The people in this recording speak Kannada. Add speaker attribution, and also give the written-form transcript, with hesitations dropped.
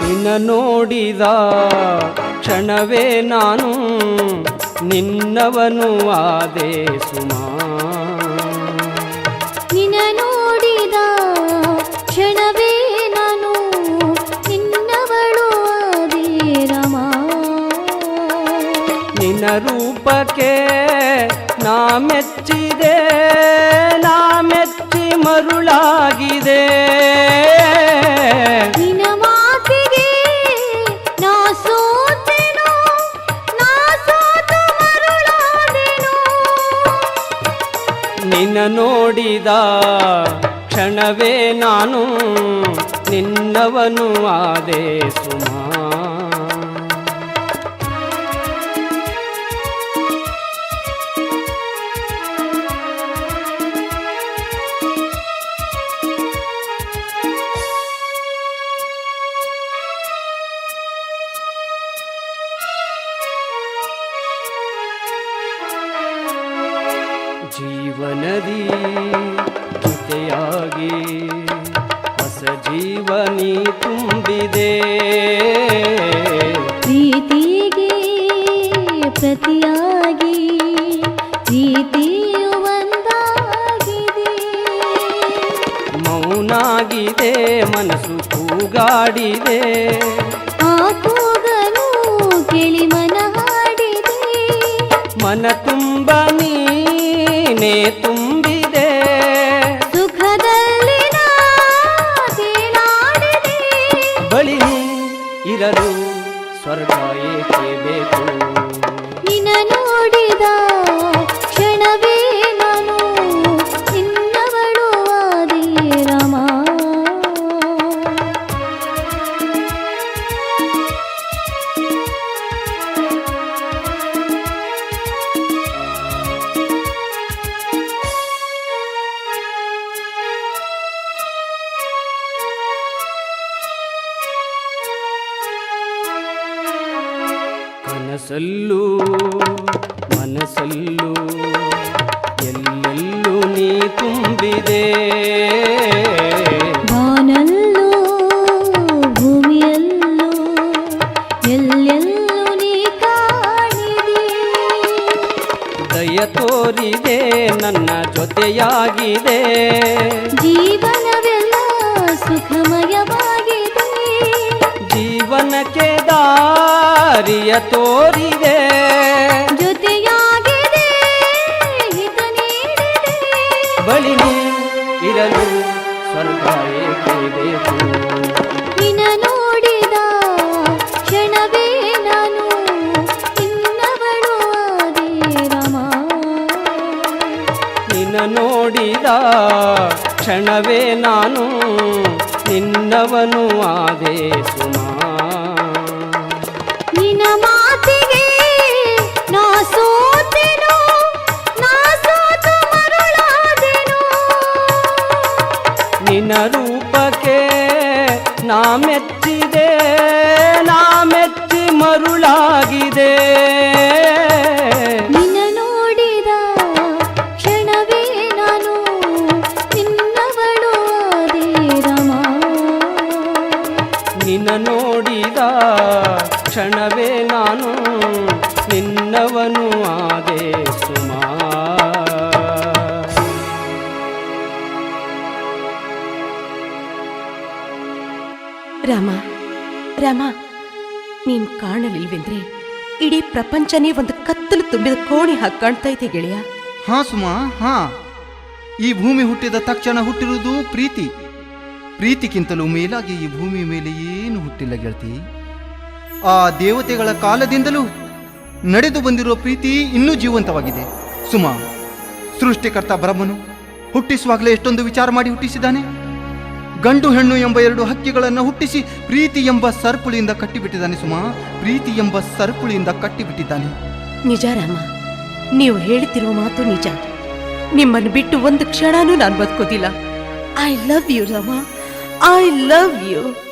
Speaker 1: ನಿನ್ನ ನೋಡಿದ ಕ್ಷಣವೇ ನಾನು ನಿನ್ನವನು ಆದೆ ಸುಮಾ.
Speaker 2: ನಿನ್ನ ನೋಡಿದ ಕ್ಷಣವೇ ನಾನು ನಿನ್ನವಳು ಆದೆ ರಮ.
Speaker 1: ನಿನ್ನ ರೂಪಕ್ಕೆ ನಾ ಮೆಚ್ಚಿದೆ, ನಾ ಮೆಚ್ಚಿ ಮರುಳಾಗಿದೆ.
Speaker 2: ನಿನ್ನ ಮಾತಿಗೆ ನಾ ಸೋತೆನು, ನಾ ಸೋತು ಮರುಳಾದೆನು.
Speaker 1: ನಿನ್ನ ನೋಡಿದ ಕ್ಷಣವೇ ನಾನು ನಿನ್ನವನು ಆದೆ ಸುಮಾ. ಜೀವನದಿ ಜೊತೆಯಾಗಿ ಹೊಸ ಜೀವನಿ ತುಂಬಿದೆ.
Speaker 2: ಪ್ರೀತಿಗೆ ಪ್ರತಿಯಾಗಿ ಪ್ರೀತಿಯು ಒಂದಾಗಿದೆ.
Speaker 1: ಮೌನಾಗಿದೆ ಮನಸ್ಸು ಕೂಗಾಡಿದೆ,
Speaker 2: ಆ ಕೂಗಲು ಕೇಳಿ ಮನ ಹಾಡಿದೆ.
Speaker 1: ಮನ ತುಂಬ ನೀನೇ ತುಂಬಿದೆ.
Speaker 2: ಸುಖದಲ್ಲಿ ನಾ ತೇಲಾಡಿದೆ.
Speaker 1: ಬಳಿ ಇರಲು ಸ್ವರ್ಗ ಏಕೆ ಬೇಕು.
Speaker 2: ನಿನ್ನ ನೋಡಿದ ಕ್ಷಣವೇ ನಾನು ನಿನ್ನವಳು ಆದೆ ರಮ.
Speaker 1: ಕನಸಲ್ಲೂ ಮನಸ್ಸಲ್ಲೂ ಎಲ್ಲೆಲ್ಲೂ ನೀ ತುಂಬಿದೆ.
Speaker 2: ಬಾನಲ್ಲೂ ಭೂಮಿಯಲ್ಲೂ ಎಲ್ಲೆಲ್ಲೂ ನೀ ಕಾಣಿದೆ.
Speaker 1: ದಯ ತೋರಿದೆ ನನ್ನ ಜೊತೆಯಾಗಿದೆ.
Speaker 2: ಜೀವನವೆಲ್ಲ ಸುಖಮಯವಾಗಿದೆ.
Speaker 1: ಜೀವನಕ್ಕೆ ದಾರಿಯ ತೋರಿದೆ.
Speaker 2: ಜೊತೆಯಾಗಿದೆ ಹಿತ ನೀಡಿದೆ.
Speaker 1: ಬಳಿ ನೀ ಇರಲು ಸ್ವರ್ಗ ಏಕೆ ಬೇಕು.
Speaker 2: ನಿನ್ನ ನೋಡಿದ ಕ್ಷಣವೇ ನಾನು ನಿನ್ನವಳು ಆದೆ ರಮ.
Speaker 1: ನಿನ್ನ ನೋಡಿದ ಕ್ಷಣವೇ ನಾನು ನಿನ್ನವನು ಆದೆ ಸುಮಾ.
Speaker 2: ನಿನ್ನ ಮಾತಿಗೆ ನಾ ಸೋತೆನು, ನಾ ಸೋತು ಮರುಳಾದೆನು.
Speaker 1: ನಿನ್ನ ರೂಪಕ್ಕೆ ನಾ ಮೆಚ್ಚಿದೆ, ನಾ ಮೆಚ್ಚಿ ಮರುಳಾಗಿದೆ.
Speaker 2: ನಿನ್ನ ನೋಡಿದ ಕ್ಷಣವೇ ನಾನು ನಿನ್ನವಳು ಆದೆ ರಮ.
Speaker 1: ನಿನ್ನ ನೋಡಿದ ಕ್ಷಣವೇ ನಾನು ನಿನ್ನವನು ಆದೆ ಸುಮಾ.
Speaker 3: ರಾಮ ರಾಮ, ನೀನ್ ಕಾಣಲಿಲ್ವೆಂದ್ರೆ ಇಡೀ ಪ್ರಪಂಚನೇ ಒಂದು ಕತ್ತಲು ತುಂಬಿದ ಕೋಣೆ ಹಾಗೆ ಕಾಣ್ತಾ ಇದೆ ಗೆಳೆಯ.
Speaker 4: ಹಾ ಸುಮಾ, ಹಾ. ಈ ಭೂಮಿ ಹುಟ್ಟಿದ ತಕ್ಷಣ ಹುಟ್ಟಿರುವುದು ಪ್ರೀತಿ. ಪ್ರೀತಿಗಿಂತಲೂ ಮೇಲಾಗಿ ಈ ಭೂಮಿ ಮೇಲೆ ಏನು ಹುಟ್ಟಿಲ್ಲ ಗೆಳತಿ. ಆ ದೇವತೆಗಳ ಕಾಲದಿಂದಲೂ ನಡೆದು ಬಂದಿರುವ ಪ್ರೀತಿ ಇನ್ನೂ ಜೀವಂತವಾಗಿದೆ ಸುಮಾ. ಸೃಷ್ಟಿಕರ್ತ ಬ್ರಹ್ಮನು ಹುಟ್ಟಿಸುವಾಗಲೇ ಎಷ್ಟೊಂದು ವಿಚಾರ ಮಾಡಿ ಹುಟ್ಟಿಸಿದ್ದಾನೆ. ಗಂಡು ಹೆಣ್ಣು ಎಂಬ ಎರಡು ಹಕ್ಕಿಗಳನ್ನು ಹುಟ್ಟಿಸಿ ಪ್ರೀತಿ ಎಂಬ ಸರಪುಳಿಯಿಂದ ಕಟ್ಟಿಬಿಟ್ಟಿದ್ದಾನೆ ಸುಮಾ. ಪ್ರೀತಿ ಎಂಬ ಸರಪುಳಿಯಿಂದ ಕಟ್ಟಿಬಿಟ್ಟಿದ್ದಾನೆ.
Speaker 3: ನಿಜ ರಾಮ, ನೀವು ಹೇಳ್ತಿರೋ ಮಾತು ನಿಜ. ನಿಮ್ಮನ್ನು ಬಿಟ್ಟು ಒಂದು ಕ್ಷಣನೂ ನಾನು ಬದುಕೋದಿಲ್ಲ. I love you Rama, I love you.